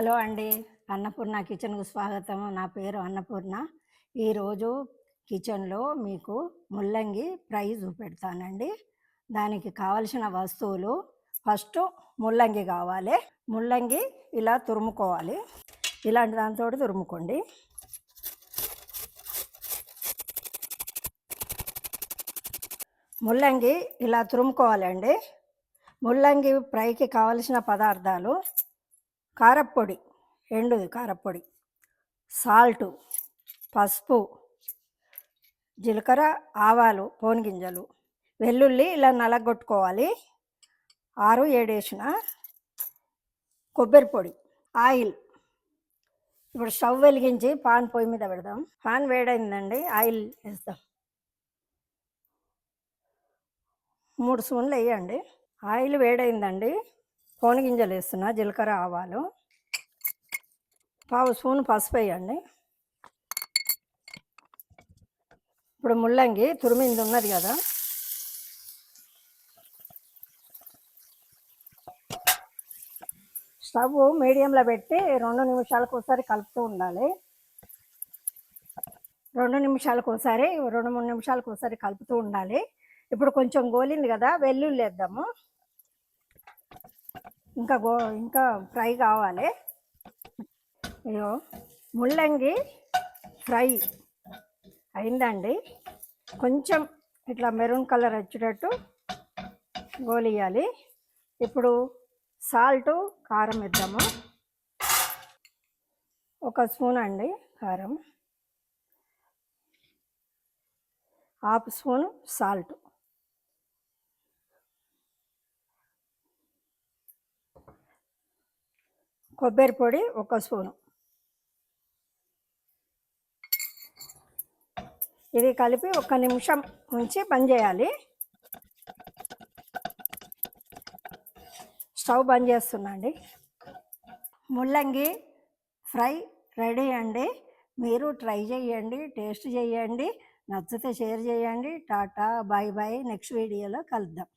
Hello అండి. అన్నపూర్ణ కిచెన్‌కు స్వాగతం. నా పేరు అన్నపూర్ణ. ఈరోజు కిచెన్‌లో మీకు ముల్లంగి ఫ్రై చూపెడతానండి. దానికి కావలసిన వస్తువులు ఫస్టు ముల్లంగి కావాలి. ముల్లంగి ఇలా తురుముకోవాలి. ఇలాంటి దాంతోటి తురుముకోండి. ముల్లంగి ఇలా తురుముకోవాలండి. ముల్లంగి ఫ్రైకి కావలసిన పదార్థాలు: కారప్పొడి, ఎండుది కారప్పొడి, సాల్టు, పసుపు, జీలకర్ర, ఆవాలు, పోనిగింజలు, వెల్లుల్లి ఇలా నలగొట్టుకోవాలి. 6-7 వేసిన కొబ్బరి పొడి, ఆయిల్. ఇప్పుడు స్టవ్ వెలిగించి పాన్ పొయ్యి మీద పెడదాం. పాన్ వేడైందండి, ఆయిల్ వేస్తాం. 3 స్పూన్లు వేయండి. ఆయిల్ వేడైందండి, పోనిగింజలు వేస్తున్నా, జీలకర్ర, ఆవాలు, 1/2 స్పూన్ పసుపు వేయండి. ఇప్పుడు ముల్లంగి తురిమింది ఉన్నది కదా, స్టవ్ మీడియంలో పెట్టి 2 నిమిషాలకు ఒకసారి కలుపుతూ ఉండాలి. 2 నిమిషాలకు ఒకసారి, 2-3 నిమిషాలకు ఒకసారి కలుపుతూ ఉండాలి. ఇప్పుడు కొంచెం గోలింది కదా, వెల్లుల్లి వేద్దాము. ఇంకా ఫ్రై కావాలి. అయ్యో, ముల్లంగి ఫ్రై అయిందండి. కొంచెం ఇట్లా మెరూన్ కలర్ వచ్చేటట్టు గోలియాలి. ఇప్పుడు సాల్టు, కారం వేద్దాము. 1 స్పూన్ అండి కారం, 1/2 స్పూన్ సాల్ట్, కొబ్బరి పొడి 1 స్పూను. ఇది కలిపి 1 నిమిషం ఉంచి బంద్ చేయాలి. స్టవ్ బంద్ చేస్తున్నాండి. ముల్లంగి ఫ్రై రెడీ అండి. మీరు ట్రై చేయండి, టేస్ట్ చేయండి. నచ్చితే షేర్ చేయండి. Tata, bye bye. నెక్స్ట్ వీడియోలో కలుద్దాం.